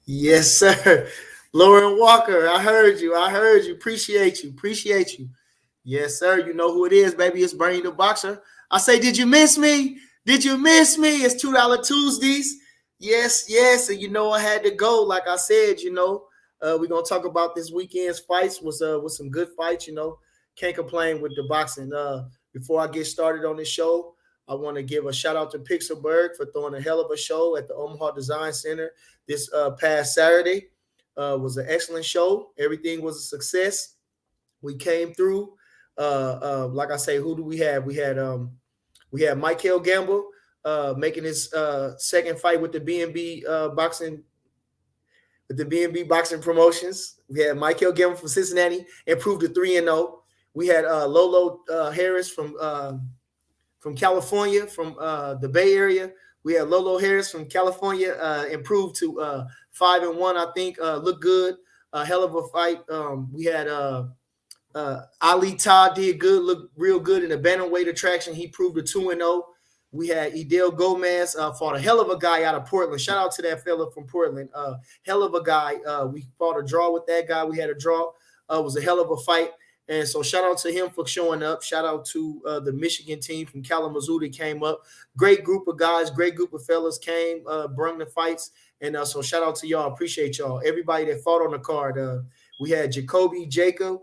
Yes, sir. Lauren Walker, I heard you. I heard you. Appreciate you. Appreciate you. Yes, sir. You know who it is, baby. It's Bernie the Boxer. I say, did you miss me? Did you miss me? It's $2 Tuesdays. Yes, yes. And you know I had to go. Like I said, we're gonna talk about this weekend's fights with some good fights, Can't complain with the boxing. Before I get started on this show, I want to give a shout out to Pixelberg for throwing a hell of a show at the Omaha Design Center this past Saturday. Was an excellent show. Everything was a success. We came through. Like I say, who do we have? We had Michael Gamble making his second fight with the BNB boxing with the BNB boxing promotions. We had Michael Gamble from Cincinnati, improved to 3-0. We had Lolo Harris from California, from the Bay Area. We had Lolo Harris from California, improved to 5-1. I think looked good. A hell of a fight. We had Ali Todd did good, looked real good in the bantamweight attraction. He proved a 2-0. We had Idel Gomez fought a hell of a guy out of Portland. Shout out to that fella from Portland. Hell of a guy. We fought a draw with that guy. We had a draw. It was a hell of a fight. And so shout out to him for showing up. Shout out to the Michigan team from Kalamazoo that came up. Great group of guys, great group of fellas came, brung the fights. And so shout out to y'all. Appreciate y'all. Everybody that fought on the card. We had Jacoby Jacob.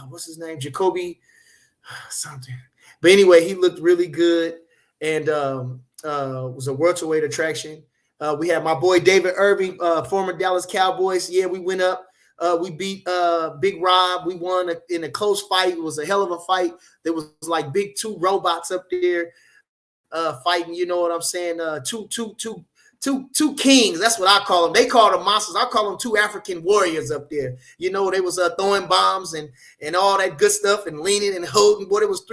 What's his name? Jacoby something. But anyway, he looked really good and was a welterweight attraction. We had my boy David Irving, former Dallas Cowboys. Yeah, we went up. We beat Big Rob. We won in a close fight. It was a hell of a fight. There was like big two robots up there fighting. You know what I'm saying? Two kings. That's what I call them. They call them monsters. I call them two African warriors up there. You know, they was throwing bombs and all that good stuff and leaning and holding. But it was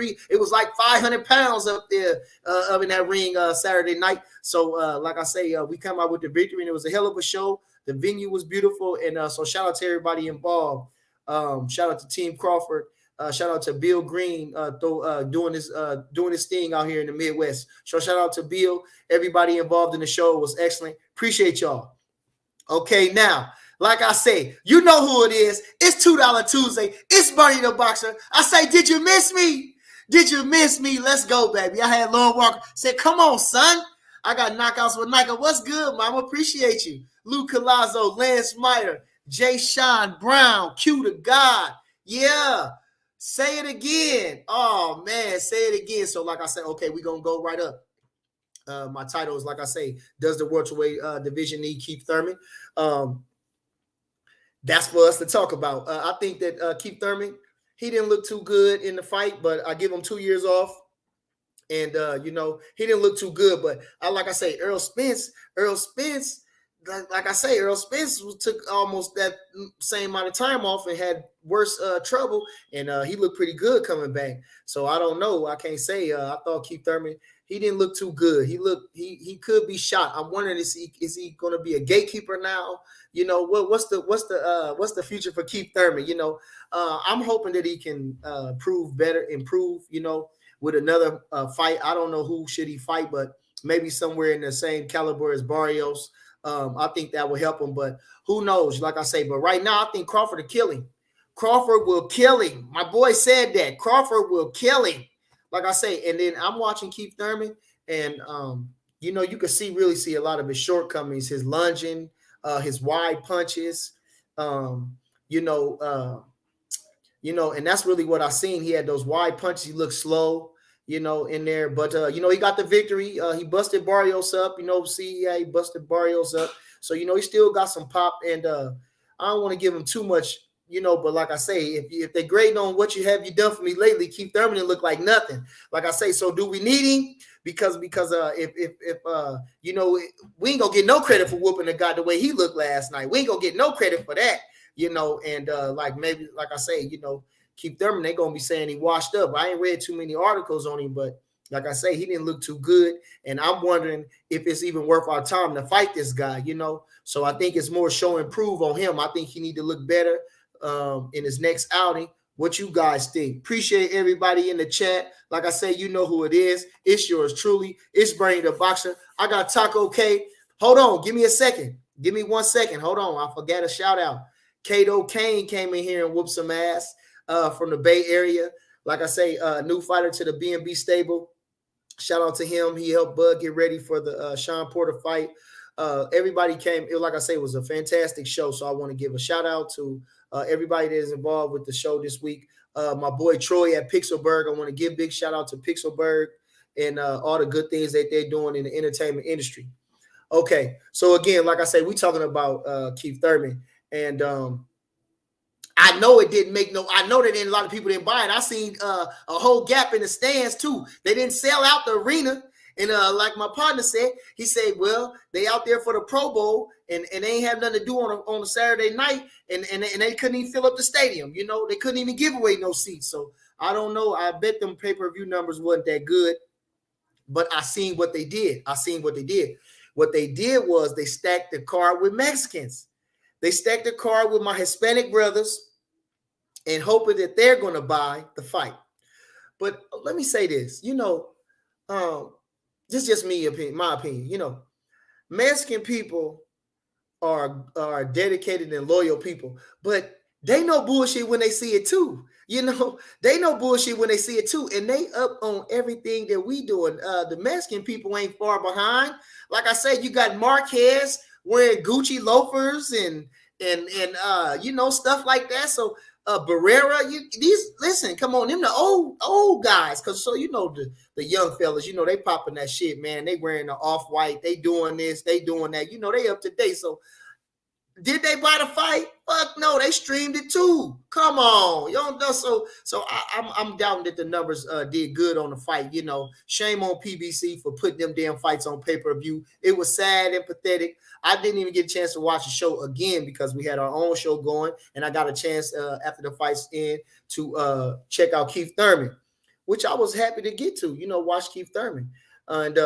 like 500 pounds up there up in that ring Saturday night. So like I say, we come out with the victory and it was a hell of a show. The venue was beautiful. And so shout out to everybody involved. Shout out to Team Crawford. Shout out to Bill Green doing his thing out here in the Midwest. So shout out to Bill. Everybody involved in the show was excellent. Appreciate y'all. Okay, now, like I say, you know who it is. It's $2 Tuesday. It's Bernie the Boxer. I say, did you miss me? Did you miss me? Let's go, baby. I had Lauren Walker say, come on, son. I got knockouts with Nika. What's good, mama? Appreciate you. Lou Colazzo, Lance Meyer, Jay Sean Brown, Q to God. Yeah. Say it again. Oh, man, say it again. So, like I said, okay, we're going to go right up. My title is, like I say, does the welterweight division need Keith Thurman? That's for us to talk about. I think that Keith Thurman, he didn't look too good in the fight, but I give him 2 years off. And, he didn't look too good. But like I say, Errol Spence, like I say, Errol Spence took almost that same amount of time off and had worse trouble, and he looked pretty good coming back. So I don't know. I can't say. I thought Keith Thurman, he didn't look too good. He could be shot. I'm wondering is he going to be a gatekeeper now? You know what's the future for Keith Thurman? I'm hoping that he can improve. With another fight. I don't know who should he fight, but maybe somewhere in the same caliber as Barrios. I think that will help him, but who knows? Like I say, but right now I think Crawford will kill him. Crawford will kill him. My boy said that Crawford will kill him. Like I say, and then I'm watching Keith Thurman, and you can really see a lot of his shortcomings, his lunging, his wide punches, and that's really what I seen. He had those wide punches. He looked slow, in there. But, he got the victory. He busted Barrios up. He busted Barrios up. So, he still got some pop. And I don't want to give him too much, but like I say, if they're grading on what you done for me lately, Keith Thurman didn't look like nothing. Like I say, so do we need him? Because if we ain't going to get no credit for whooping the guy the way he looked last night. We ain't going to get no credit for that. And maybe, like I say, Keith Thurman, they're going to be saying he washed up. I ain't read too many articles on him, but like I say, he didn't look too good. And I'm wondering if it's even worth our time to fight this guy, So I think it's more show and prove on him. I think he need to look better in his next outing. What you guys think? Appreciate everybody in the chat. Like I say, you know who it is. It's yours truly. It's Bernie the Boxer. I got Taco K Hold on. Give me a second. Give me 1 second. Hold on. I forgot a shout out. Kato Kane came in here and whooped some ass from the Bay Area. Like I say, new fighter to the B&B stable. Shout out to him. He helped Bud get ready for the Sean Porter fight. Everybody came. Like I say, it was a fantastic show. So I want to give a shout out to everybody that is involved with the show this week. My boy Troy at Pixelberg. I want to give big shout out to Pixelberg and all the good things that they're doing in the entertainment industry. Okay, so again, like I say, we talking about Keith Thurman, and I know it didn't make no. I know that a lot of people didn't buy it. I seen a whole gap in the stands too. They didn't sell out the arena, and like my partner said, he said, "Well, they out there for the Pro Bowl, and they ain't have nothing to do on a Saturday night, and they couldn't even fill up the stadium. You know, they couldn't even give away no seats. So I don't know. I bet them pay-per-view numbers wasn't that good, but I seen what they did. What they did was they stacked the card with Mexicans. They stacked the card with my Hispanic brothers and hoping that they're going to buy the fight. But let me say this, this is just my opinion. Mexican people are dedicated and loyal people, but they know bullshit when they see it too. They know bullshit when they see it too, and they up on everything that we doing. The Mexican people ain't far behind. Like I said, you got Marquez wearing Gucci loafers and stuff like that. So Barrera, listen, come on, them the old guys, because the young fellas, they popping that shit, man. They wearing the off-white, they doing this, they doing that, they up to date. So did they buy the fight? Fuck no, they streamed it too. Come on, you don't know. So I'm doubting that the numbers did good on the fight. Shame on PBC for putting them damn fights on pay-per-view. It was sad and pathetic. I didn't even get a chance to watch the show again because we had our own show going, and I got a chance after the fight's end to check out Keith Thurman, which I was happy to get to. Watch Keith Thurman. And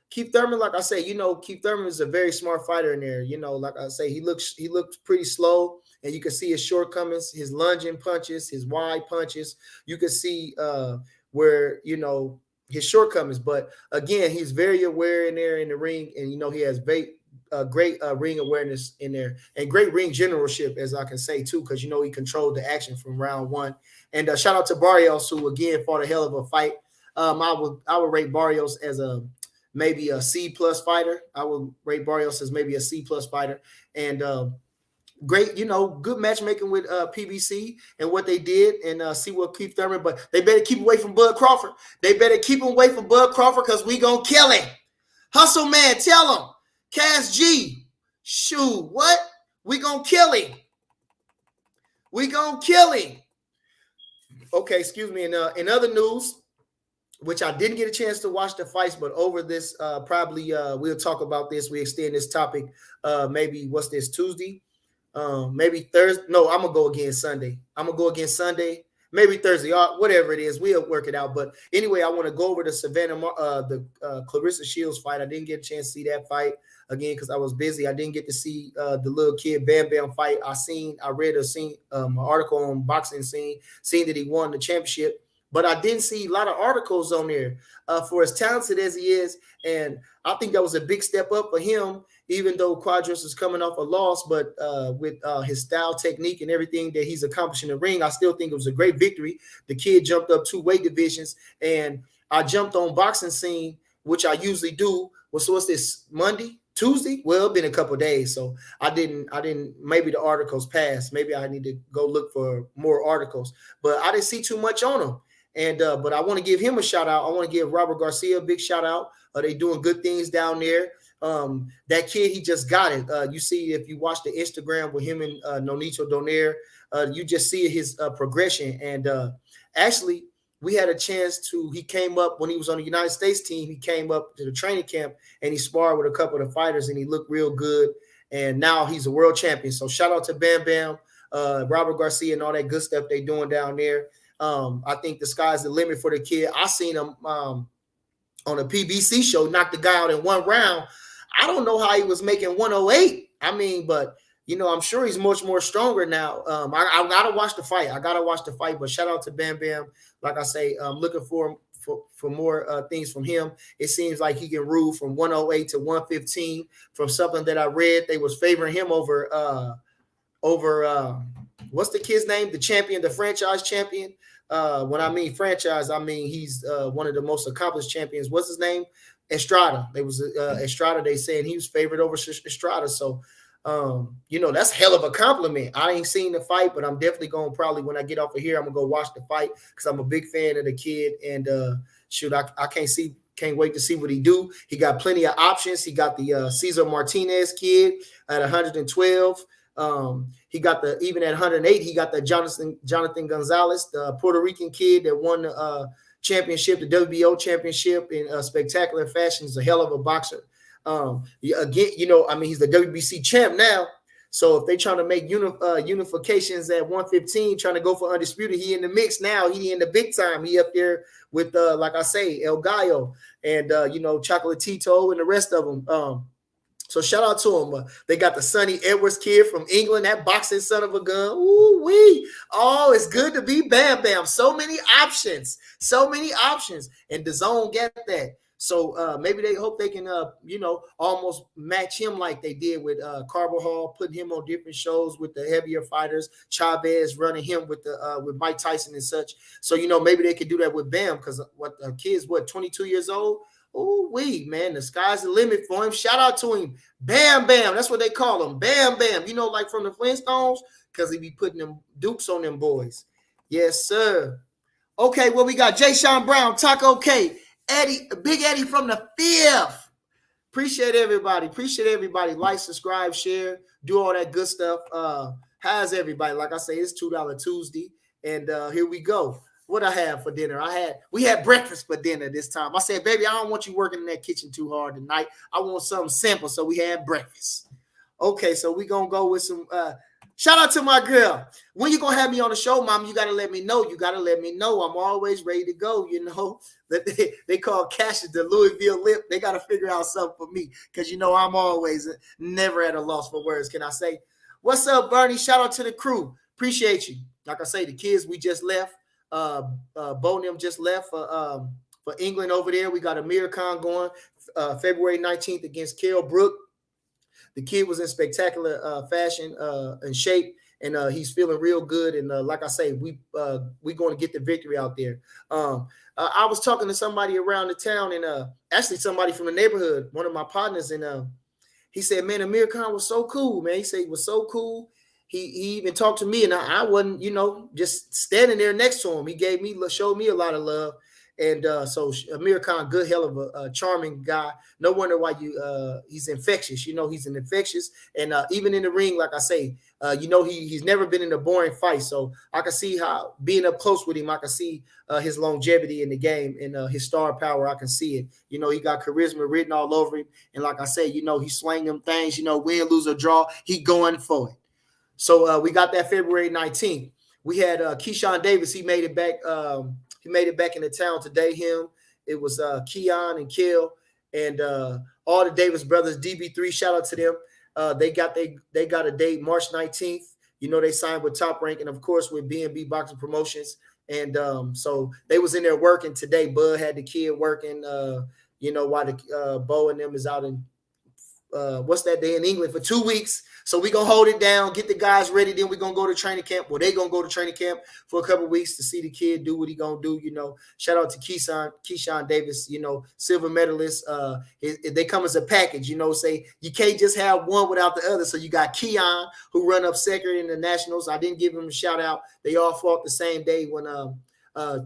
Keith Thurman, like I say, Keith Thurman is a very smart fighter in there. Like I say, he looks pretty slow, and you can see his shortcomings, his lunging punches, his wide punches. You can see where his shortcomings. But again, he's very aware in there in the ring, and he has great ring awareness in there, and great ring generalship, as I can say too, because he controlled the action from round one. And shout out to Barrios, who again fought a hell of a fight. I would rate Barrios as maybe a C+ fighter. I would rate Barrios as maybe a C+ fighter. And great, good matchmaking with PBC and what they did, and see what Keith Thurman. But they better keep away from Bud Crawford. They better keep him away from Bud Crawford, because we gonna kill him. Hustle man, tell him. Cass G, shoot, what? We gonna kill him. We gonna kill him. Okay, excuse me. In other news, which I didn't get a chance to watch the fights, but over this, probably we'll talk about this. We extend this topic. Maybe what's this, Tuesday? Maybe Thursday. No, I'm gonna go again Sunday. Maybe Thursday, whatever it is, we'll work it out. But anyway, I want to go over the the Clarissa Shields fight. I didn't get a chance to see that fight again because I was busy. I didn't get to see the little kid Bam Bam fight. I read an article on Boxing Scene, seen that he won the championship. But I didn't see a lot of articles on there for as talented as he is. And I think that was a big step up for him, even though Quadros is coming off a loss. But with his style, technique, and everything that he's accomplished in the ring, I still think it was a great victory. The kid jumped up 2 weight divisions. And I jumped on Boxing Scene, which I usually do. Well, so what's this, Monday? Tuesday? Well, it's been a couple of days, so I didn't, maybe the articles passed. Maybe I need to go look for more articles. But I didn't see too much on them. And but I want to give him a shout out. I want to give Robert Garcia a big shout out. They doing good things down there. That kid, he just got it. You see, if you watch the Instagram with him and Nonito Donaire, you just see his progression. And actually, we had a chance he came up when he was on the United States team. He came up to the training camp and he sparred with a couple of the fighters, and he looked real good. And now he's a world champion. So shout out to Bam Bam, Robert Garcia, and all that good stuff they doing down there. I think the sky's the limit for the kid. I seen him on a PBC show knock the guy out in 1 round. I don't know how he was making 108. I mean, but I'm sure he's much more stronger now. I gotta watch the fight. But shout out to Bam Bam. Like I say, I'm looking for more things from him. It seems like he can rule from 108 to 115. From something that I read, they was favoring him over what's the kid's name? The champion, the franchise champion. When I mean franchise, I mean he's one of the most accomplished champions. What's his name? Estrada. They was Estrada. They saying he was favored over Estrada. So, that's hell of a compliment. I ain't seen the fight, but I'm definitely going to probably when I get off of here, I'm gonna go watch the fight because I'm a big fan of the kid. And I can't wait to see what he do. He got plenty of options. He got the Cesar Martinez kid at 112. He got even at 108, he got the Jonathan Gonzalez, the Puerto Rican kid that won the championship, the WBO championship in spectacular fashion. He's a hell of a boxer. Again, he's the WBC champ now. So if they trying to make unifications at 115, trying to go for undisputed, he in the mix now. He in the big time. He up there with, like I say, El Gallo and, Chocolatito and the rest of them. So shout out to him. They got the Sonny Edwards kid from England, that boxing son of a gun. Ooh wee! Oh, it's good to be Bam Bam. So many options, and DAZN get that. So maybe they hope they can, almost match him like they did with Carbajal, putting him on different shows with the heavier fighters. Chavez running him with Mike Tyson and such. So maybe they could do that with Bam because the kid's 22 years old. Oh, man, the sky's the limit for him. Shout out to him. Bam Bam. That's what they call him. Bam Bam. Like from the Flintstones, because he be putting them dukes on them boys. Yes, sir. Okay, well, we got Jay Sean Brown, Taco K, Eddie, Big Eddie from the 5th. Appreciate everybody. Like, subscribe, share, do all that good stuff. How's everybody? Like I say, it's $2 Tuesday. And here we go. What I have for dinner? We had breakfast for dinner this time. I said, baby, I don't want you working in that kitchen too hard tonight. I want something simple. So we had breakfast. Okay, so we gonna go with some shout out to my girl. When you gonna have me on the show, mom? You gotta let me know. I'm always ready to go. They call Cassius the Louisville lip. They gotta figure out something for me because I'm always never at a loss for words. Can I say, what's up, Bernie? Shout out to the crew. Appreciate you. Like I say, the kids we just left. Bo and them just left for England over there. We got Amir Khan going February 19th against Kell Brook. The kid was in spectacular fashion and shape, and he's feeling real good. And like I say, we going to get the victory out there. I was talking to somebody around the town, and actually somebody from the neighborhood, one of my partners, and he said, man, Amir Khan was so cool, man. He said he was so cool. He even talked to me, and I wasn't, just standing there next to him. He showed me a lot of love. And so Amir Khan, good hell of a charming guy. No wonder why he's infectious. He's an infectious. And even in the ring, like I say, he's never been in a boring fight. So I can see how being up close with him, I can see his longevity in the game and his star power. I can see it. He got charisma written all over him. And like I say, he swing them things, win, lose, or draw. He going for it. So we got that February 19th. We had Keyshawn Davis. He made it back. He made it back into town today. It was Keon and Kill and all the Davis brothers. DB3. Shout out to them. They got a date March 19th. They signed with Top Rank and of course with B&B Boxing Promotions. And so they was in there working today. Bud had the kid working. While the Bo and them is out in what's that day in England for 2 weeks. So we're going to hold it down, get the guys ready. Then we're going to go to training camp. Well, they're going to go to training camp for a couple of weeks to see the kid do what he going to do. Shout out to Keyshawn Davis, silver medalist. They come as a package, say you can't just have one without the other. So you got Keon, who run up second in the nationals. I didn't give him a shout out. They all fought the same day when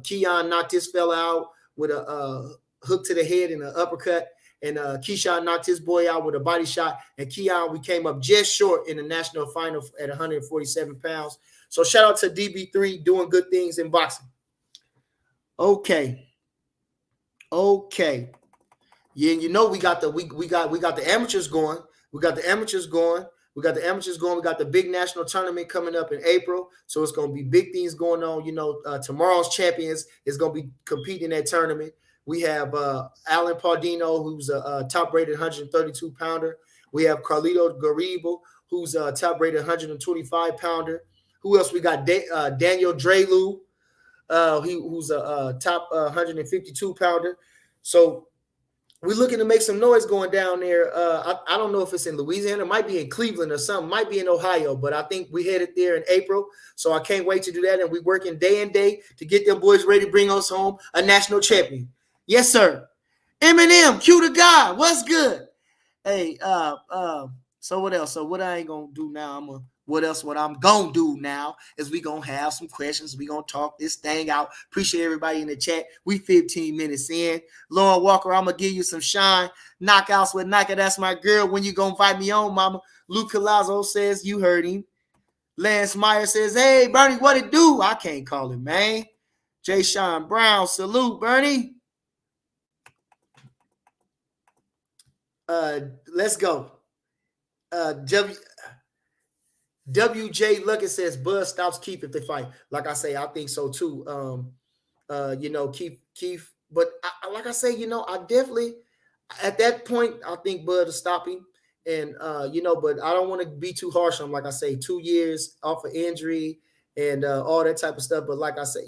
Keon knocked his fella out with a hook to the head and an uppercut. And Keyshawn knocked his boy out with a body shot. And Keon, we came up just short in the national final at 147 pounds. So shout out to DB3 doing good things in boxing. Okay. Yeah, we got the amateurs going. We got the big national tournament coming up in April. So it's going to be big things going on. Tomorrow's champions is going to be competing in that tournament. We have Alan Pardino, who's a top-rated 132-pounder. We have Carlito Garibo, who's a top-rated 125-pounder. Who else we got? Daniel Drelu. who's a top 152 pounder. So we're looking to make some noise going down there. I don't know if it's in Louisiana, it might be in Cleveland or something, might be in Ohio, but I think we headed there in April. So I can't wait to do that. And we're working day and day to get them boys ready to bring us home a national champion. Yes, sir. Eminem, cue the guy. What's good? Hey, so what else? So what I ain't gonna do now, what I'm gonna do now is we gonna have some questions. We gonna talk this thing out. Appreciate everybody in the chat. We 15 minutes in. Lauren Walker, I'm gonna give you some shine. Knockouts with Nike. That's my girl. When you gonna invite me on, mama? Luke Colazzo says you heard him. Lance Meyer says, hey, Bernie, what it do? I can't call it, man. Jay Sean Brown, salute, Bernie. Let's go. WJ Luckett says Bud stops Keith if they fight. Like I say, I think so too. Keith, but like I say, I definitely at that point I think Bud will stop him. And but I don't want to be too harsh on him. Like I say, 2 years off of injury and all that type of stuff. But like I said,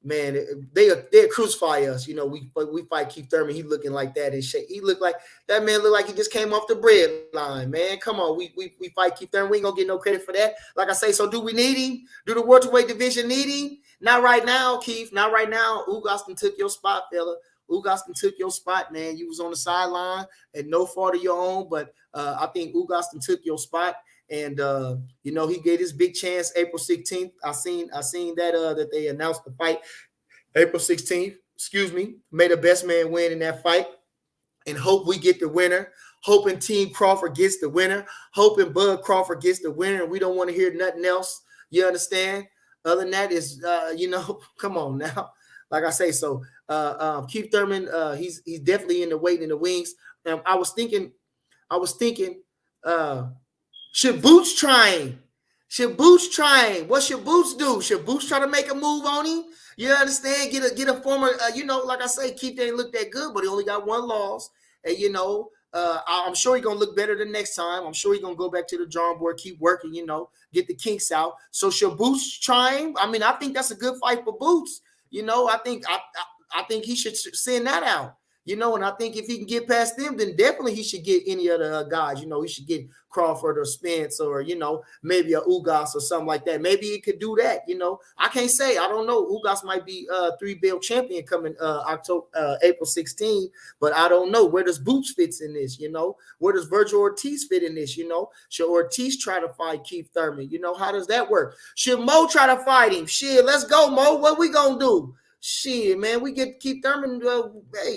man, they'll crucify us. We fight Keith Thurman. He looking like that and shit. He looked like that man looked like he just came off the bread line, man. Come on, we fight Keith Thurman. We ain't gonna get no credit for that. Like I say, so do we need him? Do the welterweight division need him? Not right now, Keith. Not right now. Ugostin took your spot, fella. Ugostin took your spot, man. You was on the sideline and no fault of your own, but I think Ugostin took your spot. And he gave his big chance April 16th. I seen that they announced the fight April 16th. Excuse me. May the best man win in that fight, and hope we get the winner. Hoping Team Crawford gets the winner. Hoping Bud Crawford gets the winner. And we don't want to hear nothing else. You understand? Other than that is, come on now. Like I say, so Keith Thurman, he's definitely in the waiting in the wings. I was thinking. Should Boots trying? What should Boots do? Should Boots try to make a move on him? You understand? Get a former, like I say, Keith ain't look that good, but he only got one loss. And I'm sure he's gonna look better the next time. I'm sure he's gonna go back to the drawing board, keep working, get the kinks out. So should Boots try him? I mean, I think that's a good fight for Boots. I think he should send that out. And I think if he can get past them, then definitely he should get any other guys. He should get Crawford or Spence or, maybe a Ugas or something like that. Maybe he could do that. I can't say. I don't know. Ugas might be a 3-belt champion coming April 16, but I don't know. Where does Boots fits in this? Where does Virgil Ortiz fit in this? Should Ortiz try to fight Keith Thurman? How does that work? Should Mo try to fight him? Shit, let's go, Mo. What we going to do? Shit, man, we get Keith Thurman,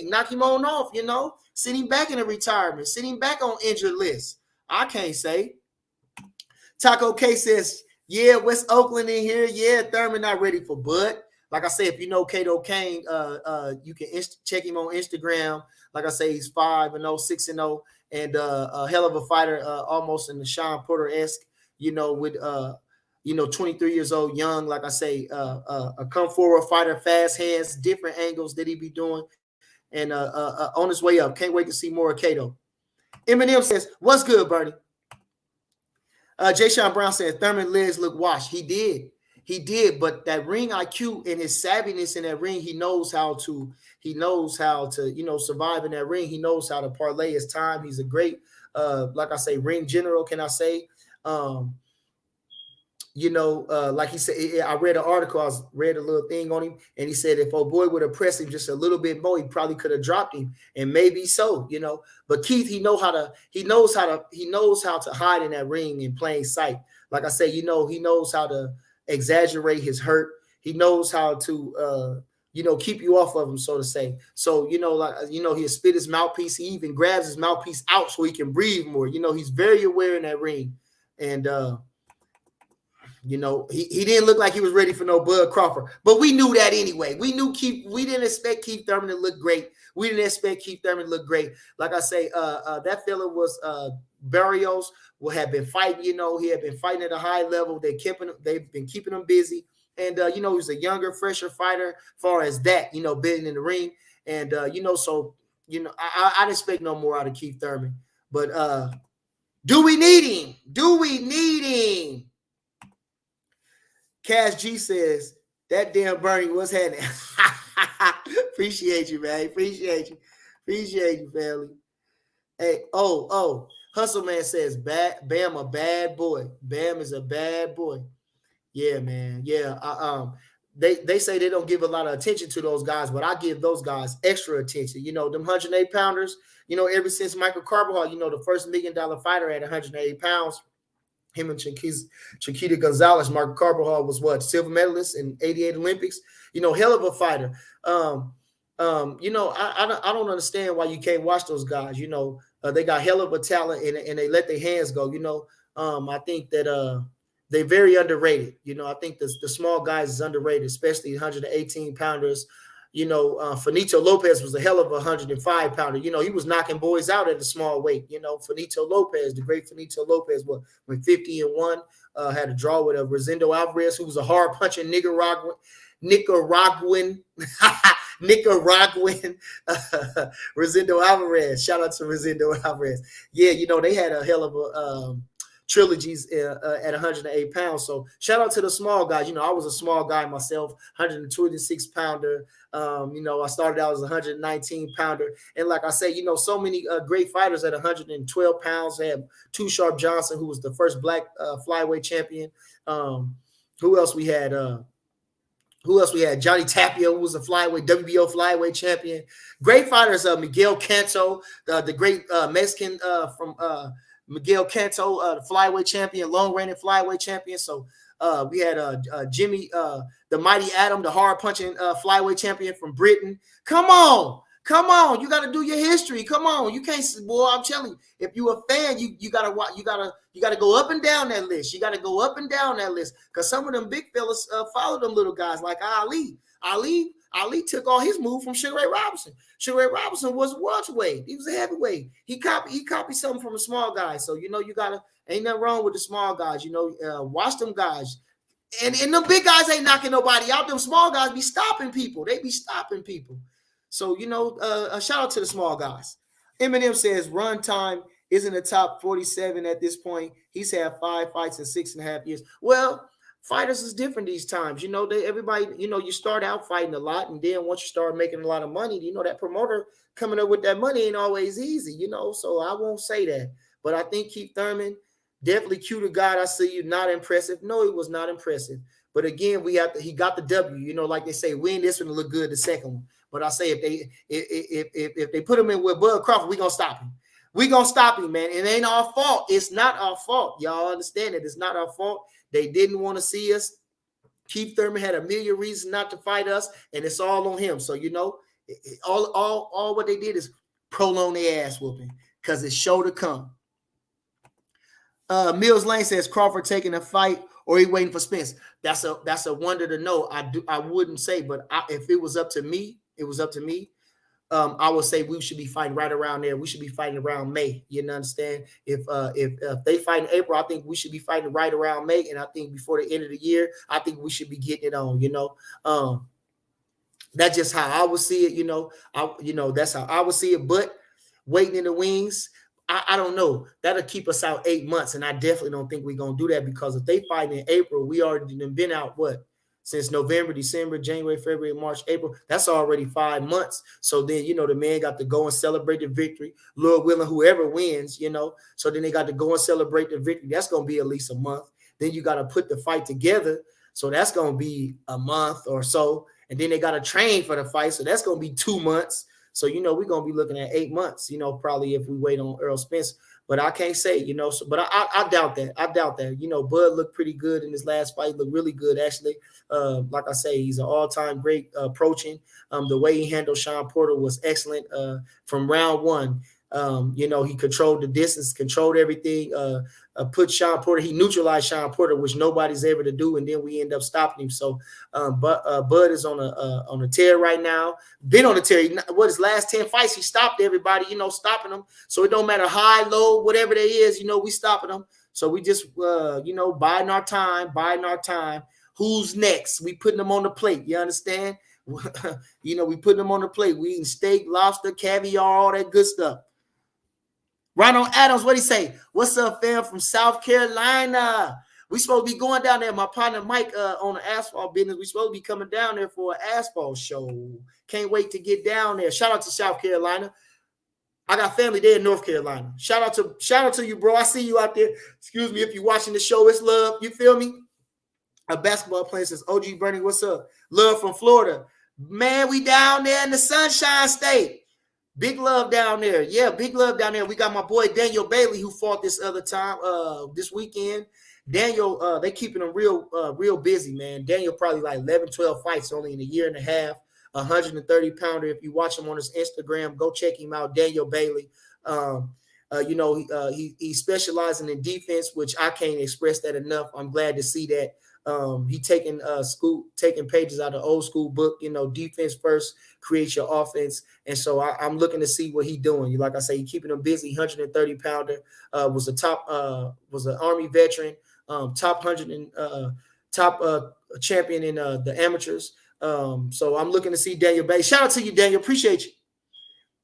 knock him on off, Send him back in the retirement. Send him back on injured list. I can't say. Taco K says, yeah, West Oakland in here. Yeah, Thurman not ready for Bud. Like I say, if you know Kato Kane, you can check him on Instagram. Like I say, he's 5-0, 6-0, and a hell of a fighter, almost in the Sean Porter-esque, with 23 years old, young, like I say, a come forward fighter, fast hands, different angles that he be doing, and on his way up. Can't wait to see more of Kato. Eminem says, what's good, Bernie? Jay Sean Brown says, Thurman legs look washed. He did, but that ring IQ and his savviness in that ring, he knows how to, survive in that ring. He knows how to parlay his time. He's a great, like I say, ring general, can I say? Like he said, I read an article, read a little thing on him, and he said if old boy would have pressed him just a little bit more, he probably could have dropped him, and maybe so, But Keith, he knows how to hide in that ring in plain sight. Like I say, he knows how to exaggerate his hurt. He knows how to keep you off of him, so to say. So, he'll spit his mouthpiece. He even grabs his mouthpiece out so he can breathe more. He's very aware in that ring, and he didn't look like he was ready for no Bud Crawford, but we knew that anyway. We didn't expect Keith Thurman to look great. We didn't expect Keith Thurman to look great. Like I say, that fella was Barrios have been fighting. He had been fighting at a high level. They've been keeping him busy, and he's a younger, fresher fighter. As far as that, being in the ring, and so I didn't expect no more out of Keith Thurman. But do we need him? Cash G says, That damn Bernie, what's happening? Appreciate you, man. Appreciate you, family. Hey, Hustle Man says, Bam a bad boy. Bam is a bad boy. Yeah, man. Yeah. They say they don't give a lot of attention to those guys, but I give those guys extra attention. You know, them 108 pounders, you know, ever since Michael Carbajal, you know, the first $1 million fighter at 108 pounds, him and Chiquita Gonzalez, Marco Carbajal was what, silver medalist in '88 Olympics. You know, hell of a fighter. You know, I don't understand why you can't watch those guys. You know, they got hell of a talent and they let their hands go. You know, I think that they're very underrated. You know, I think the small guys is underrated, especially 118 pounders. You know, Finito Lopez was a hell of a 105 pounder. You know, he was knocking boys out at a small weight. You know, Finito Lopez, the great Finito Lopez, went 50-1, had a draw with Rosendo Alvarez, who was a hard punching Nicaraguan Rosendo Alvarez. Shout out to Rosendo Alvarez. Yeah, you know, they had a hell of a trilogies at 108 pounds. So shout out to the small guys. You know, I was a small guy myself, 126 pounder. You know, I started out as a 119 pounder. And like I say, you know, so many great fighters at 112 pounds. They had Too Sharp Johnson, who was the first black flyweight champion. Who else we had? Johnny Tapia, who was a WBO flyweight champion. Great fighters, Miguel Canto, the great Mexican from Miguel Canto, the flyweight champion, long-reigning flyweight champion. So we had Jimmy, the Mighty Adam, the hard-punching flyweight champion from Britain. Come on. You got to do your history. Come on, you can't. Boy, I'm telling you, if you're a fan, you gotta go up and down that list. You got to go up and down that list because some of them big fellas follow them little guys like Ali. Ali took all his move from Sugar Ray Robinson. Sugar Ray Robinson was welterweight. He was a heavyweight. He copied something from a small guy. So you know, ain't nothing wrong with the small guys. You know, watch them guys. And them big guys ain't knocking nobody out. Them small guys be stopping people. They be stopping people. So, you know, a shout out to the small guys. Eminem says run time is in the top 47 at this point. He's had 5 fights in 6.5 years. Well, fighters is different these times. You know, everybody, you know, you start out fighting a lot, and then once you start making a lot of money, you know, that promoter coming up with that money ain't always easy, you know. So I won't say that. But I think Keith Thurman, definitely cue to God. I see you, not impressive. No, he was not impressive. But again, he got the W. You know, like they say, win this one to look good the second one. But I say if they put him in with Bud Crawford, we gonna stop him. We gonna stop him, man. It ain't our fault. It's not our fault. Y'all understand it? It's not our fault. They didn't want to see us. Keith Thurman had a million reasons not to fight us, and it's all on him. So you know, all what they did is prolong their ass whooping because it's sure to come. Mills Lane says Crawford taking a fight or he waiting for Spence. That's a wonder to know. I wouldn't say, but if it was up to me, I would say we should be fighting right around there. We should be fighting around May. You understand? If they fight in April, I think we should be fighting right around May. And I think before the end of the year, I think we should be getting it on. You know, that's just how I would see it. You know, that's how I would see it. But waiting in the wings, I don't know. That'll keep us out 8 months, and I definitely don't think we're gonna do that because if they fight in April, we already been out since November, December, January, February, March, April. That's already 5 months. So then, you know, the man got to go and celebrate the victory. Lord willing, whoever wins, you know. So then they got to go and celebrate the victory. That's gonna be at least a month. Then you got to put the fight together. So that's gonna be a month or so. And then they got to train for the fight. So that's gonna be 2 months. So, you know, we're going to be looking at 8 months, you know, probably if we wait on Earl Spence. But I can't say, you know, but I doubt that. I doubt that. You know, Bud looked pretty good in his last fight, looked really good, actually. Like I say, he's an all-time great approaching. The way he handled Sean Porter was excellent from round one. You know, he controlled the distance, controlled everything, put Sean Porter, he neutralized Sean Porter, which nobody's able to do, and then we end up stopping him. So Bud is on a tear right now. Been on a tear. His last 10 fights, he stopped everybody, you know, stopping them. So it don't matter high, low, whatever they is, you know, we stopping them. So we just, you know, biding our time. Who's next? We putting them on the plate. You understand? You know, we putting them on the plate. We eating steak, lobster, caviar, all that good stuff. Ronald Adams, what he say? What's up, fam, from South Carolina? We supposed to be going down there. My partner Mike on the asphalt business. We supposed to be coming down there for an asphalt show. Can't wait to get down there. Shout out to South Carolina. I got family there in North Carolina. Shout out to you, bro. I see you out there. Excuse me if you're watching the show. It's love. You feel me? A basketball player says, OG Bernie, what's up? Love from Florida. Man, we down there in the Sunshine State. Big love down there. Yeah, big love down there. We got my boy Daniel Bailey who fought this other time, this weekend. Daniel, they keeping him real busy, man. Daniel probably like 11, 12 fights only in a year and a half. 130 pounder. If you watch him on his Instagram, go check him out. Daniel Bailey. He specializing in defense, which I can't express that enough. I'm glad to see that. He taking pages out of old school book, defense first, create your offense. And so I'm looking to see what he's doing. Like I say, he keeping him busy. 130 pounder, was an Army veteran, top 100 and top champion in the amateurs. So I'm looking to see Daniel Bay. Shout out to you, Daniel. Appreciate you.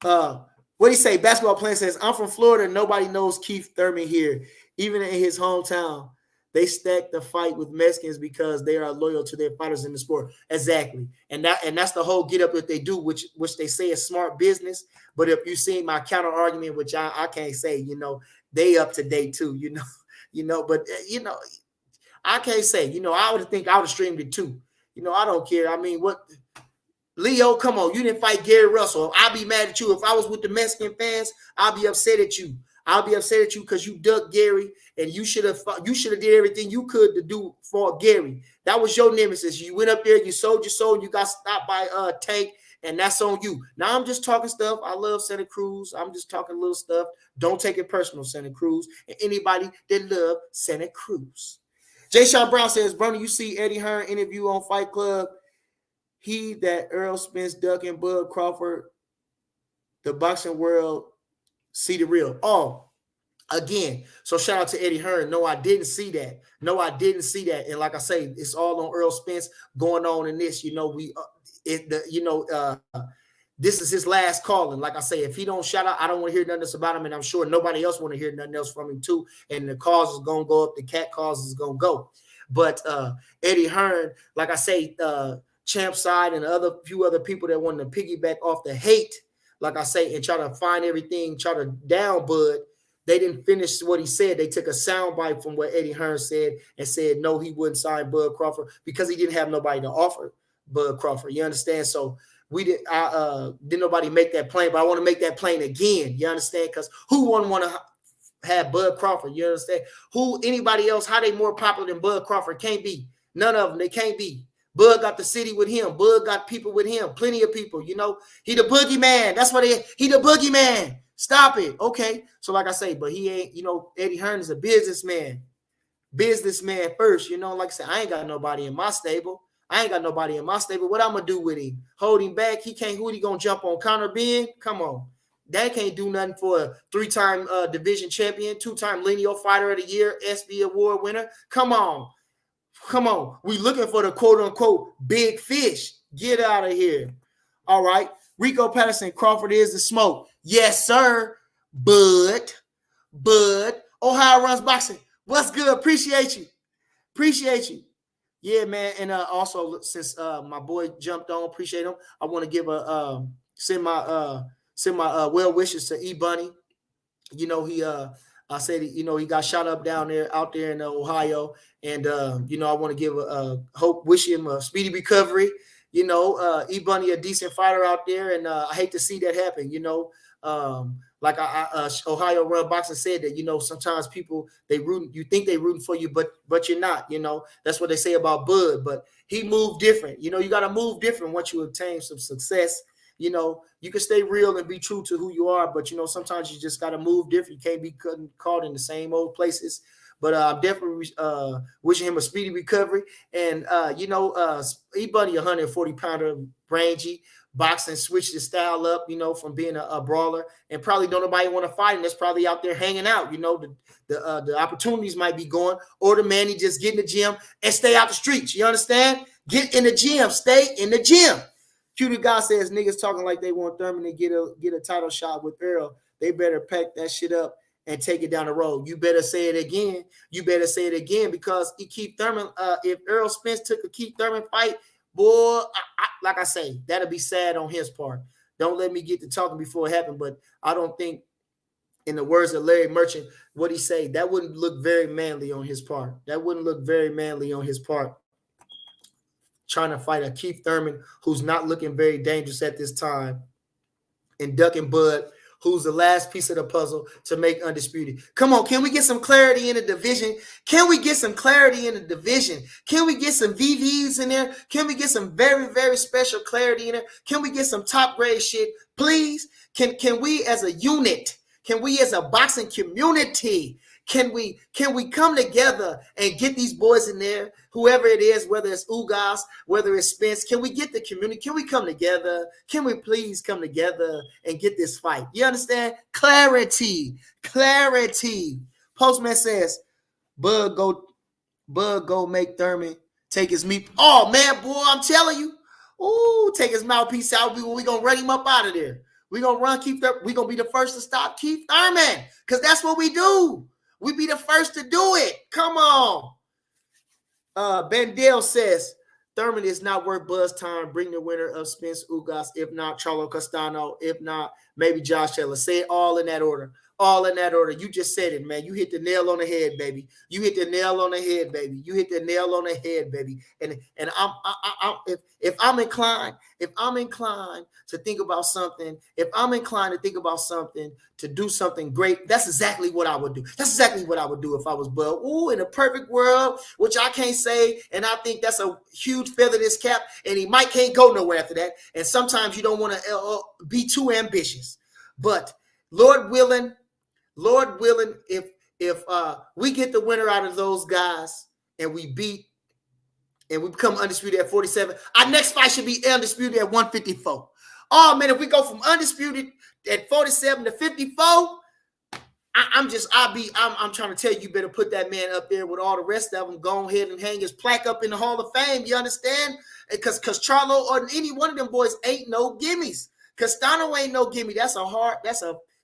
What do you say? Basketball player says, I'm from Florida. Nobody knows Keith Thurman here. Even in his hometown, they stack the fight with Mexicans because they are loyal to their fighters in the sport. Exactly. And that's the whole get up that they do, which they say is smart business. But if you see my counter argument, which I can't say, they up to date too, but I can't say, I would have streamed it too. I don't care. I mean, what Leo, come on, you didn't fight Gary Russell. I'll be mad at you. If I was with the Mexican fans, I'll be upset at you. I'll be upset at you because you ducked Gary and you should have did everything you could to do for Gary. That was your nemesis. You went up there, you sold your soul, you got stopped by Tank, and that's on you. Now I'm just talking stuff. I love Santa Cruz. I'm just talking little stuff. Don't take it personal, Santa Cruz, and anybody that love Santa Cruz. Jay Sean Brown says, Bernie, you see Eddie Hearn interview on Fight Club. He that Earl Spence, Duck, and Bud Crawford, the boxing world, see the real. Oh, again. So shout out to Eddie Hearn. No, I didn't see that. And like I say, it's all on Earl Spence going on in this. This is his last calling. Like I say, if he don't shout out, I don't want to hear nothing else about him, and I'm sure nobody else want to hear nothing else from him too. And the cause is gonna go up. The cat cause is gonna go. But Eddie Hearn, like I say, Champ Side and few other people that wanted to piggyback off the hate, like I say, and try to find everything, try to down Bud. They didn't finish what he said. They took a soundbite from what Eddie Hearn said and said no, he wouldn't sign Bud Crawford because he didn't have nobody to offer Bud Crawford. You understand? So didn't nobody make that plain, but I want to make that plain again. You understand? Because who wouldn't want to have Bud Crawford? You understand? Anybody else, how they more popular than Bud Crawford? Can't be. None of them. They can't be. Bud got the city with him. Bud got people with him. Plenty of people. He the boogeyman. That's what he the boogeyman. Stop it. Okay. So like I say, but he ain't, Eddie Hearn is a businessman. Businessman first. Like I said, I ain't got nobody in my stable. What I'm going to do with him? Hold him back? He can't. Who he going to jump on? Conor Ben? Come on. That can't do nothing for a 3-time division champion, 2-time lineal fighter of the year, SB award winner. Come on. We looking for the quote-unquote big fish. Get out of here. All right. Rico Patterson, Crawford is the smoke. Yes, sir. Bud. Ohio runs boxing. What's good? Appreciate you. Yeah, man. And also, since my boy jumped on, appreciate him. I want to give send my well wishes to E Bunny. I said, he got shot up out there in Ohio, and I want to give wish him a speedy recovery. E Bunny a decent fighter out there, and I hate to see that happen. Like Ohio Run Boxing said that sometimes people you think they rooting for you, but you're not. That's what they say about Bud, but he moved different. You got to move different once you obtain some success. You can stay real and be true to who you are, but sometimes you just got to move different. You can't be caught in the same old places. But I'm definitely wishing him a speedy recovery. And E-Bunny, 140-pounder, rangy, boxing, switched his style up, from being a brawler. And probably don't nobody want to fight him. That's probably out there hanging out. The opportunities might be going. Or the man, he just get in the gym and stay out the streets. You understand? Get in the gym. Stay in the gym. Cutie guy says niggas talking like they want Thurman to get a title shot with Earl. They better pack that shit up and take it down the road. You better say it again. You better say it again, because Keith Thurman, if Errol Spence took a Keith Thurman fight, boy, like I say, that'll be sad on his part. Don't let me get to talking before it happened, but I don't think, in the words of Larry Merchant, what he say, that wouldn't look very manly on his part. That wouldn't look very manly on his part. Trying to fight a Keith Thurman who's not looking very dangerous at this time, and ducking Bud, who's the last piece of the puzzle to make undisputed. Come on, can we get some clarity in the division? Can we get some clarity in the division? Can we get some VVs in there? Can we get some very, very special clarity in there? Can we get some top grade shit, please? Can we as a unit, can we as a boxing community, can we come together and get these boys in there, whoever it is, whether it's Ugas, whether it's Spence? Can we get the community? Can we come together? Can we please come together and get this fight? You understand? Clarity. Postman says, Bud go make Thurman take his meat. Oh, man, boy, I'm telling you. Ooh, take his mouthpiece out. We're going to run him up out of there. We're going to run Keith Thurman. We're going to be the first to stop Keith Thurman, because that's what we do. We be the first to do it. Come on. Bendel says, Thurman is not worth Bud's time. Bring the winner of Spence Ugas. If not, Charlo Castano. If not, maybe Josh Taylor. Say it all in that order. All in that order. You just said it, man. You hit the nail on the head, baby. You hit the nail on the head, baby. You hit the nail on the head, baby. And if I'm inclined to think about something, to do something great, that's exactly what I would do. That's exactly what I would do if I was Bud. Ooh, in a perfect world, which I can't say, and I think that's a huge feather in his cap, and he might can't go nowhere after that. And sometimes you don't want to be too ambitious. But Lord willing, if we get the winner out of those guys and we become undisputed at 47, our next fight should be undisputed at 154. Oh man, if we go from undisputed at 47 to 54, I'm trying to tell you, you better put that man up there with all the rest of them. Go ahead and hang his plaque up in the Hall of Fame. You understand? Because Charlo or any one of them boys ain't no gimmies. Castano ain't no gimme.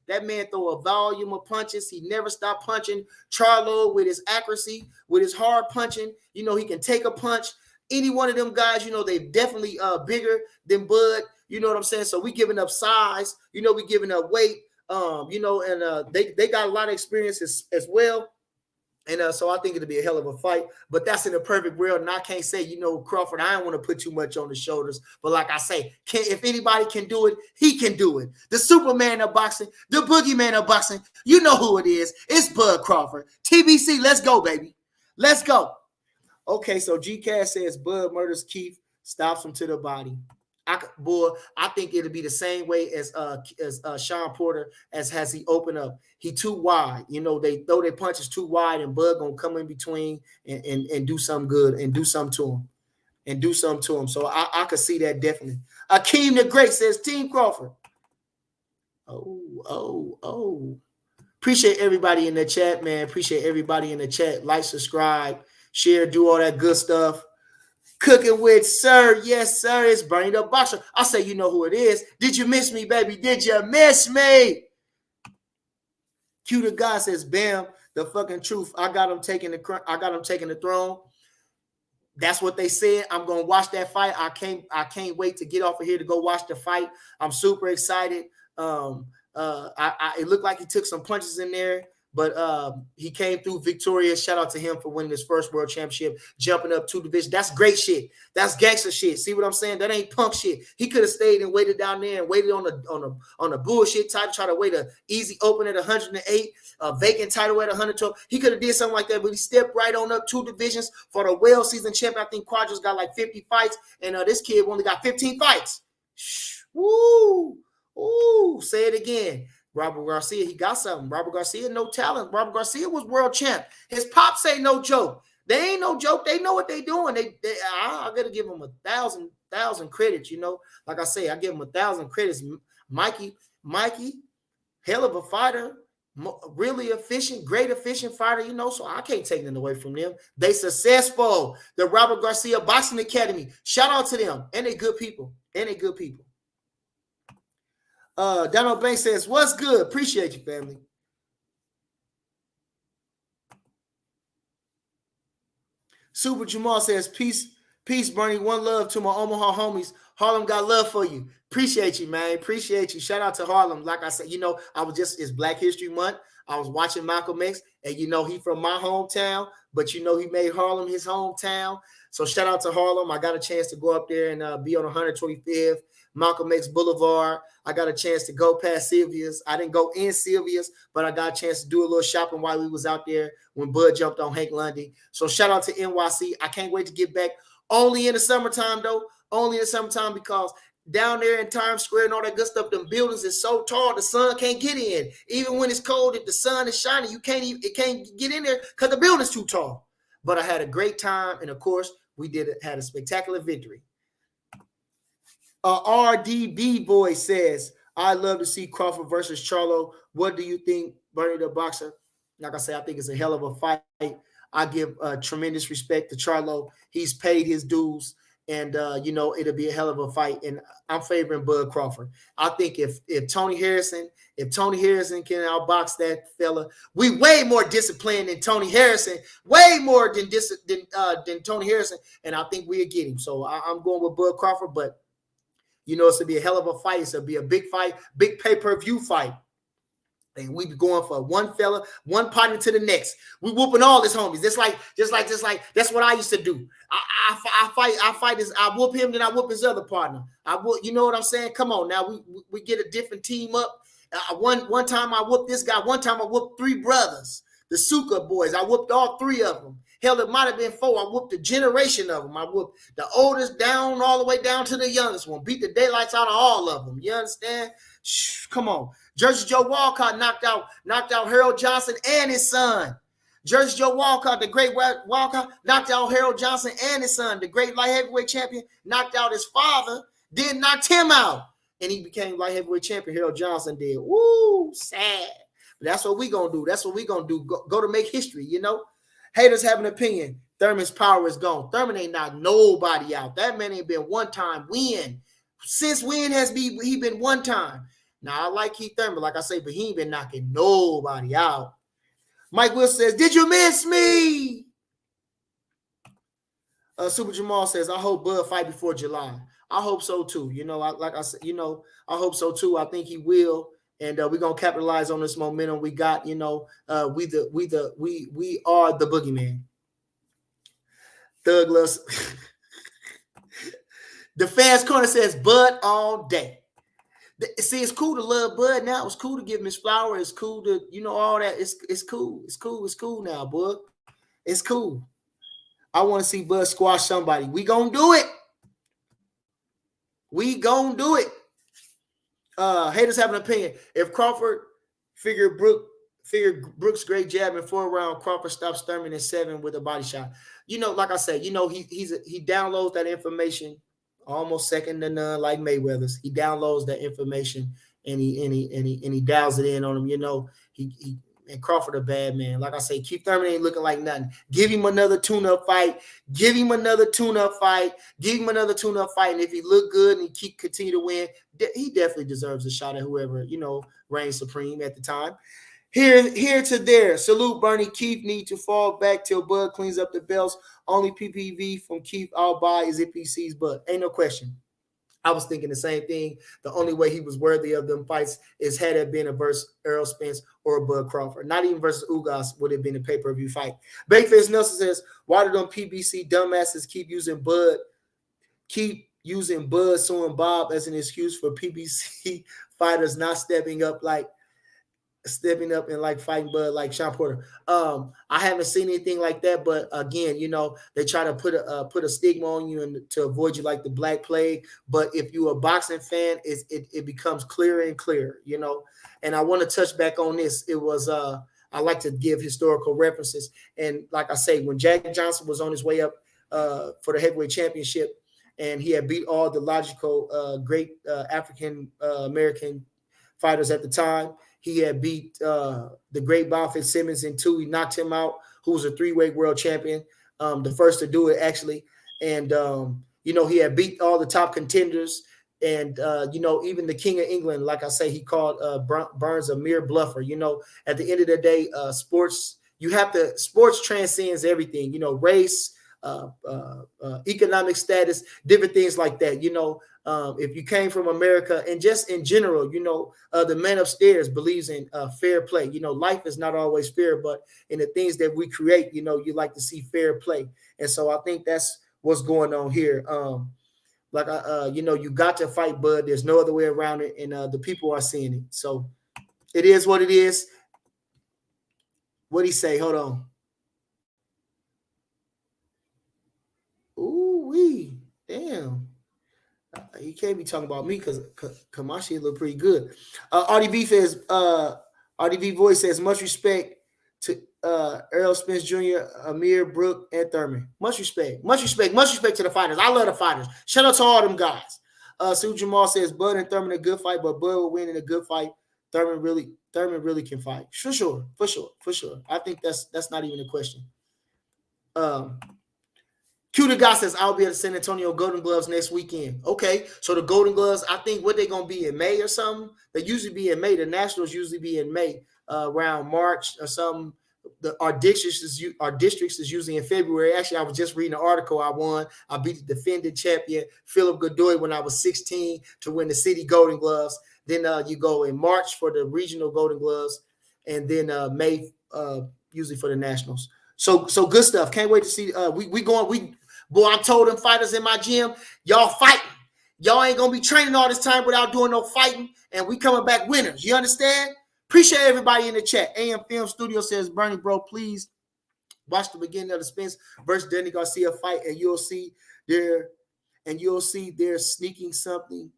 That man throw a volume of punches. He never stopped punching. Charlo, with his accuracy, with his hard punching, he can take a punch. Any one of them guys, they definitely bigger than Bud. You know what I'm saying? So we giving up size. We giving up weight. And they got a lot of experience as well. And so I think it'll be a hell of a fight. But that's in a perfect world. And I can't say, Crawford, I don't want to put too much on the shoulders. But like I say, if anybody can do it, he can do it. The Superman of boxing, the boogeyman of boxing, you know who it is. It's Bud Crawford. TBC, let's go, baby. Let's go. Okay, so G-Cash says Bud murders Keith, stops him to the body. I think it'll be the same way as Sean Porter has he open up. He too wide. They throw their punches too wide, and Bud gonna come in between and do something good and do something to him. So I could see that definitely. Akeem the Great says Team Crawford. Oh. Appreciate everybody in the chat, man. Appreciate everybody in the chat. Like, subscribe, share, do all that good stuff. Cooking with Sir. Yes, sir. It's Bernie the Boxer. I say, you know who it is. Did you miss me, baby? Did you miss me? Q the God says, bam, the fucking truth. I got him taking the throne. That's what they said. I'm gonna watch that fight. I can't wait to get off of here to go watch the fight. I'm super excited. It looked like he took some punches in there, but he came through victorious. Shout out to him for winning his first world championship, jumping up 2 divisions. That's great shit. That's gangster shit. See what I'm saying? That ain't punk shit. He could have stayed and waited down there and waited on the bullshit title, try to wait an easy open at 108, a vacant title at 112. He could have did something like that, but he stepped right on up 2 divisions for the well season champion. I think Quadra's got like 50 fights, and this kid only got 15 fights. Woo! Ooh, say it again. Robert Garcia, he got something. Robert Garcia, no talent. Robert Garcia was world champ. His pops ain't no joke. They ain't no joke. They know what they doing. I gotta give them 1,000 credits. Like I say, I give them 1,000 credits. Mikey, hell of a fighter, really efficient, great efficient fighter. So I can't take nothing away from them. They successful. The Robert Garcia Boxing Academy. Shout out to them, and they good people. Donald Banks says, what's good? Appreciate you, family. Super Jamal says, peace, Bernie. One love to my Omaha homies. Harlem got love for you. Appreciate you, man. Appreciate you. Shout out to Harlem. Like I said, it's Black History Month. I was watching Malcolm X, and he from my hometown, but he made Harlem his hometown. So shout out to Harlem. I got a chance to go up there and be on 125th Malcolm X Boulevard. I got a chance to go past Sylvia's. I didn't go in Sylvia's, but I got a chance to do a little shopping while we was out there when Bud jumped on Hank Lundy. So shout out to NYC. I can't wait to get back. Only in the summertime, though. Only in the summertime, because down there in Times Square and all that good stuff, them buildings is so tall the sun can't get in. Even when it's cold, if the sun is shining, it can't get in there because the building's too tall. But I had a great time, and of course, we had a spectacular victory. RDB boy says, I love to see Crawford versus Charlo. What do you think, Bernie the Boxer? Like I say, I think it's a hell of a fight. I give tremendous respect to Charlo. He's paid his dues, and it'll be a hell of a fight. And I'm favoring Bud Crawford. I think if Tony Harrison can outbox that fella, we way more disciplined than Tony Harrison, way more than Tony Harrison, and I think we'll get him. So I'm going with Bud Crawford, but it's going to be a hell of a fight. It's going to be a big fight, big pay-per-view fight. And we be going for one fella, one partner to the next. We whooping all his homies. Just like that's what I used to do. I fight this. I whoop him, then I whoop his other partner. You know what I'm saying? Come on now. We get a different team up. One time I whooped this guy. One time I whooped 3 brothers, the Suka boys. I whooped all 3 of them. Hell, it might have been 4. I whooped a generation of them. I whooped the oldest down all the way down to the youngest one. Beat the daylights out of all of them. You understand? Shh, come on. Jersey Joe Walcott knocked out Harold Johnson and his son. Jersey Joe Walcott, the great Walcott, knocked out Harold Johnson and his son. The great light heavyweight champion knocked out his father, then knocked him out. And he became light heavyweight champion. Harold Johnson did. Woo, sad. But that's what we going to do. That's what we going to do. Go to make history, Haters have an opinion. Thurman's power is gone. Thurman ain't knocked nobody out. That man ain't been one time win. Since when has he been one time? Now, I like Keith Thurman, like I say, but he ain't been knocking nobody out. Mike Wilson says, did you miss me? Super Jamal says, I hope Bud fight before July. I hope so, too. Like I said, I hope so, too. I think he will. And we're going to capitalize on this momentum we got. We are the boogeyman. Douglas. The fans corner says Bud all day. See, it's cool to love Bud now. It's cool to give him his flower. It's cool to, all that. It's cool. It's cool. It's cool now, Bud. It's cool. I want to see Bud squash somebody. We going to do it. We going to do it. Haters have an opinion. If Crawford figured Brooks' great jab in 4 round, Crawford stops Thurman in 7 with a body shot. Like I said, he downloads that information almost second to none, like Mayweather's. He downloads that information and he dials it in on him. And Crawford a bad man. Like I say, Keith Thurman ain't looking like nothing. Give him another tune-up fight. Give him another tune-up fight. And if he look good and he continue to win, he definitely deserves a shot at whoever, reigns supreme at the time. Here to there. Salute, Bernie. Keith need to fall back till Bud cleans up the belts. Only PPV from Keith I'll buy is if he sees Bud. Ain't no question. I was thinking the same thing. The only way he was worthy of them fights is had it been a versus Errol Spence or Bud Crawford. Not even versus Ugas would have been a pay-per-view fight. Bakeface Nelson says, why do them PBC dumbasses keep using Bud suing Bob as an excuse for PBC fighters not stepping up and like fighting Bud like Sean Porter? I haven't seen anything like that, but again, they try to put a stigma on you and to avoid you like the Black Plague. But if you're a boxing fan, it becomes clearer and clearer, And I want to touch back on this. It was I like to give historical references, and like I say, when Jack Johnson was on his way up for the heavyweight championship, and he had beat all the logical great African American fighters at the time. He had beat the great Bob Fitzsimmons in 2. He knocked him out, who was a 3-weight world champion, the first to do it, actually. And, he had beat all the top contenders. And, even the King of England, like I say, he called Burns a mere bluffer. At the end of the day, sports transcends everything, race, economic status, different things like that. If you came from America, and just in general, the man upstairs believes in fair play. Life is not always fair, but in the things that we create, you like to see fair play. And so I think that's what's going on here. You got to fight, bud. There's no other way around it, and the people are seeing it. So it is what it is. What'd he say? Hold on. Ooh wee, damn. You can't be talking about me because my shit look pretty good. RDV says, RDV voice says, much respect to Errol Spence Jr., Amir, Brooke, and Thurman. Much respect to the fighters. I love the fighters. Shout out to all them guys. Sue Jamal says, Bud and Thurman a good fight, but Bud will win in a good fight. Thurman really can fight. For sure. I think that's not even a question. Q the guy says, I'll be at the San Antonio Golden Gloves next weekend. Okay, so the Golden Gloves, I think what they're going to be in May or something. They usually be in May. The Nationals usually be in May, around March or something. Our districts is usually in February. Actually, I was just reading an article I won. I beat the defending champion, Philip Godoy, when I was 16 to win the city Golden Gloves. Then you go in March for the regional Golden Gloves, and then May usually for the Nationals. So good stuff. Can't wait to see. Boy, I told them fighters in my gym, y'all fighting. Y'all ain't gonna be training all this time without doing no fighting, and we coming back winners. You understand? Appreciate everybody in the chat. AM Film Studio says, Bernie, bro, please watch the beginning of the Spence versus Danny Garcia fight, and you'll see they're sneaking something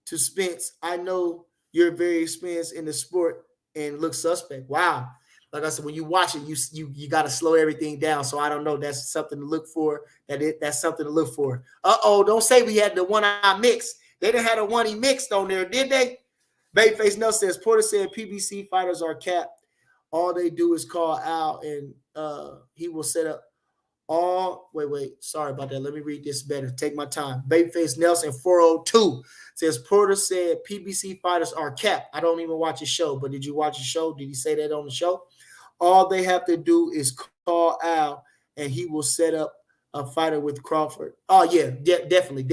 to Spence. I know you're very experienced in the sport and look suspect. Wow. Like I said, when you watch it, you got to slow everything down. So I don't know. That's something to look for. That's something to look for. Don't say we had the one I mixed. They didn't have the one he mixed on there, did they? Babyface Nelson says, Porter said PBC fighters are capped. All they do is call out, and he will set up all. Wait. Sorry about that. Let me read this better. Take my time. Babyface Nelson 402 says, Porter said PBC fighters are capped. I don't even watch his show, but did you watch his show? Did he say that on the show? All they have to do is call out, and he will set up a fighter with Crawford. Oh, yeah, definitely.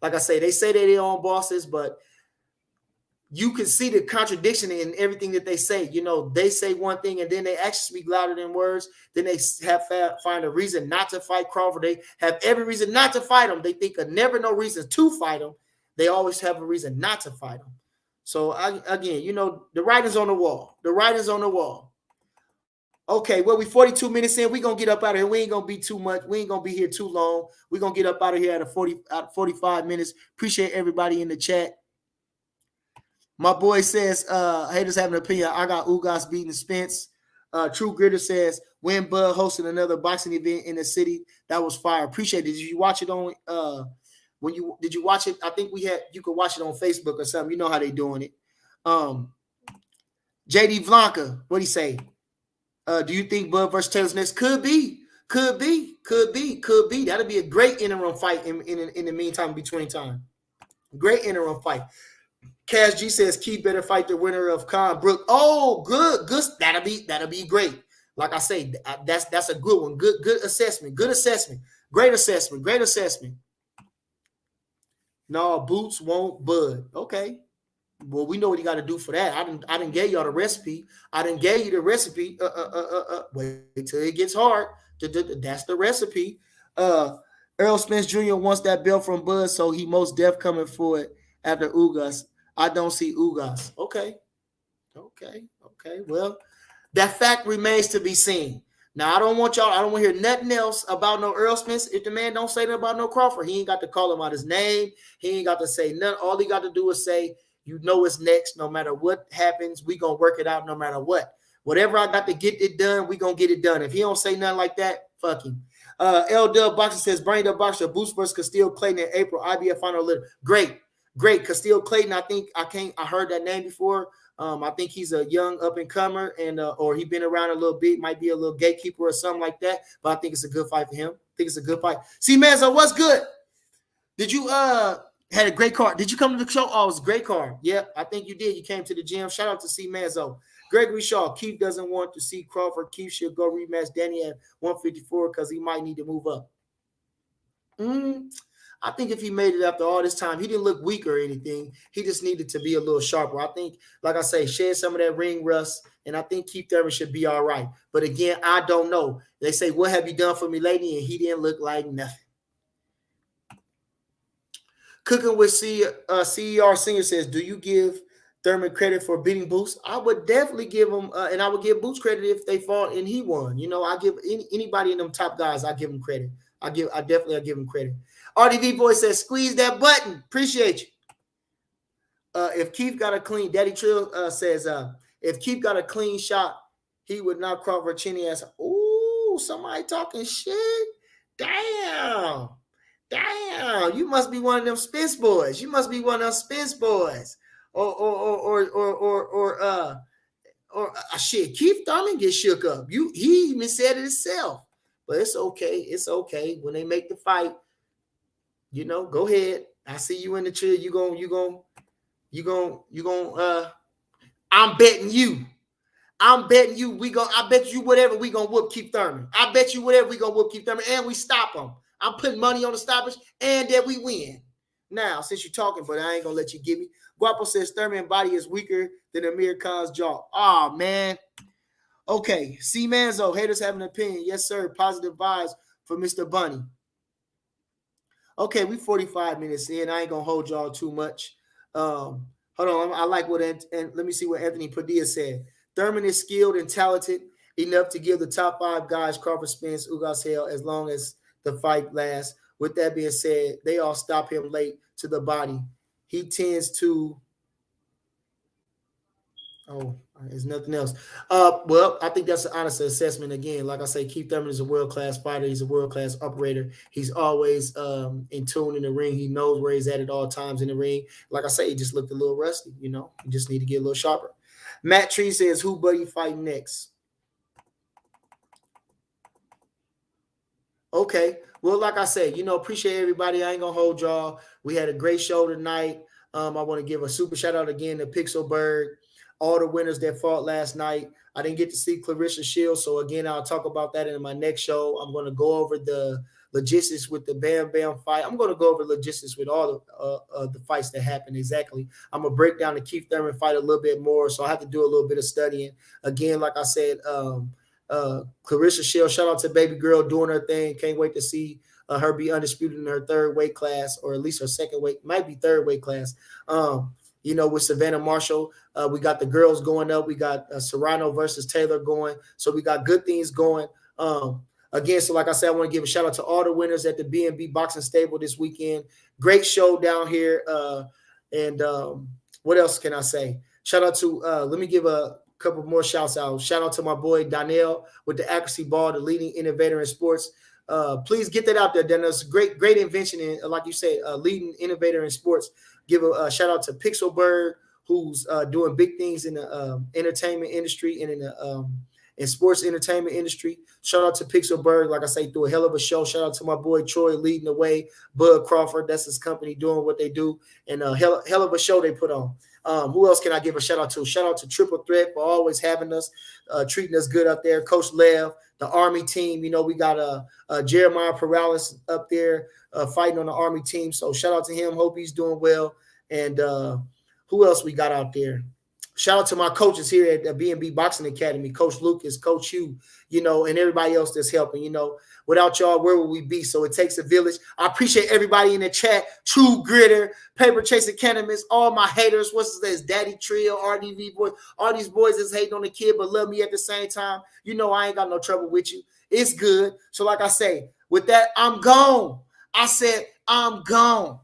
Like I say, they say they're their own bosses, but you can see the contradiction in everything that they say. They say one thing, and then they actually speak louder than words. Then they find a reason not to fight Crawford. They have every reason not to fight him. They think of never no reason to fight him. They always have a reason not to fight him. So, the writing's on the wall. Okay, well, we 42 minutes in. We're going to get up out of here. We ain't going to be too much. We ain't going to be here too long. We're going to get up out of here at 45 minutes. Appreciate everybody in the chat. My boy says, haters have an opinion. I got Ugas beating Spence. True Gritter says, when Bud hosted another boxing event in the city, that was fire. Appreciate it. Did you watch it on did you watch it? I think you could watch it on Facebook or something. You know how they doing it. JD Blanca, what'd he say? Do you think Bud versus Taylor's next? Could be. That'll be a great interim fight in the meantime, between time. Great interim fight. Cash G says Key better fight the winner of Khan Brook. Oh, good. That'll be great. Like I say, that's a good one. Good assessment. Great assessment. No, Boots won't Bud. Okay. Well, we know what you got to do for that. I didn't give y'all the recipe. Wait till it gets hard. That's the recipe. Errol Spence Jr. wants that belt from Bud, so he most def coming for it after Ugas. I don't see Ugas. Okay. Well, that fact remains to be seen. Now, I don't want to hear nothing else about no Errol Spence. If the man don't say nothing about no Crawford, he ain't got to call him out his name. He ain't got to say nothing. All he got to do is say, it's next. No matter what happens, we going to work it out no matter what. Whatever I got to get it done, we going to get it done. If he don't say nothing like that, fuck him. L Dub Boxer says, Brain Dub Boxer, Boost versus Castillo Clayton in April. IBF final litter. Great. Castillo Clayton, I heard that name before. I think he's a young up-and-comer, and or he been around a little bit, might be a little gatekeeper or something like that, but I think it's a good fight for him. See, Manzo, what's good? Did you had a great card? Did you come to the show? Oh, it was a great card. Yeah, I think you did. You came to the gym. Shout out to C Manzo. Gregory Shaw, Keith doesn't want to see Crawford. Keith should go rematch Danny at 154 because he might need to move up. I think if he made it after all this time, he didn't look weak or anything. He just needed to be a little sharper. I think, like I say, shed some of that ring rust, and I think Keith Thurman should be all right. But again, I don't know. They say, what have you done for me lately? And he didn't look like nothing. Cooking with CER Singer says, do you give Thurman credit for beating Boots? I would definitely give him, and I would give Boots credit if they fought and he won. You know, I give anybody in them top guys, I give him credit. I give him credit. RDV boy says, squeeze that button. Appreciate you. If Keith got a clean, Daddy Trill says, if Keith got a clean shot, he would knock Crawford chinny ass. Ooh, somebody talking shit. Damn. You must be one of them Spence boys. Or shit. Keith Thurman gets shook up. He even said it himself. But it's okay. When they make the fight, you know, go ahead. I see you in the chair. I'm betting you. I bet you whatever we gonna whoop Keith Thurman. And we stop him. I'm putting money on the stoppage and that we win. Now, since you're talking, but I ain't gonna let you give me. Guapo says Thurman's body is weaker than Amir Khan's jaw. Oh man. Okay, C Manzo, haters have an opinion. Yes, sir. Positive vibes for Mr. Bunny. Okay, we 45 minutes in. I ain't gonna hold y'all too much. Hold on. I like what and let me see what Anthony Padilla said. Thurman is skilled and talented enough to give the top 5 guys Crawford, Spence, Ugas hell as long as the fight lasts. With that being said, they all stop him late to the body. He tends to. Oh, there's nothing else. Well, I think that's an honest assessment. Again, like I say, Keith Thurman is a world-class fighter. He's a world-class operator. He's always in tune in the ring. He knows where he's at all times in the ring. Like I say, he just looked a little rusty. You know, he just need to get a little sharper. Matt Tree says, who buddy fighting next? Okay. Well, like I said, you know, appreciate everybody. I ain't going to hold y'all. We had a great show tonight. I want to give a super shout out again to Pixelberg, all the winners that fought last night. I didn't get to see Clarissa Shields. So again, I'll talk about that in my next show. I'm going to go over the logistics with the Bam Bam fight. I'm going to go over logistics with all the fights that happened exactly. I'm going to break down the Keith Thurman fight a little bit more. So I have to do a little bit of studying. Again, like I said, Clarissa Shields, shout out to baby girl doing her thing. Can't wait to see her be undisputed in her third weight class, or at least her second weight, might be third weight class. You know, with Savannah Marshall, we got the girls going up. We got Serrano versus Taylor going. So we got good things going. Again, so like I said, I want to give a shout out to all the winners at the B&B Boxing Stable this weekend. Great show down here. And what else can I say? Shout out to, let me give a couple more shouts out. Shout out to my boy Donnell with the accuracy ball, the leading innovator in sports. Please get that out there. Then there's great invention in, like you said, leading innovator in sports. Give a shout out to Pixelberg, who's doing big things in the entertainment industry and in the in sports entertainment industry. Shout out to Pixelberg, like I say, do a hell of a show. Shout out to my boy Troy leading the way. Bud Crawford, that's his company doing what they do, and hell of a show they put on. Who else can I give a shout out to? Shout out to Triple Threat for always having us, treating us good up there. Coach Lev, the Army team. You know, we got Jeremiah Perales up there fighting on the Army team. So shout out to him. Hope he's doing well. And who else we got out there? Shout out to my coaches here at the B&B Boxing Academy, Coach Lucas, Coach Hugh, you know, and everybody else that's helping. You know, without y'all, where would we be? So it takes a village. I appreciate everybody in the chat. True Gritter, Paper Chasing Cannabis, all my haters. What's his name? Daddy Trio, RDV boys. All these boys is hating on the kid, but love me at the same time. You know, I ain't got no trouble with you. It's good. So like I say, with that, I'm gone. I said, I'm gone.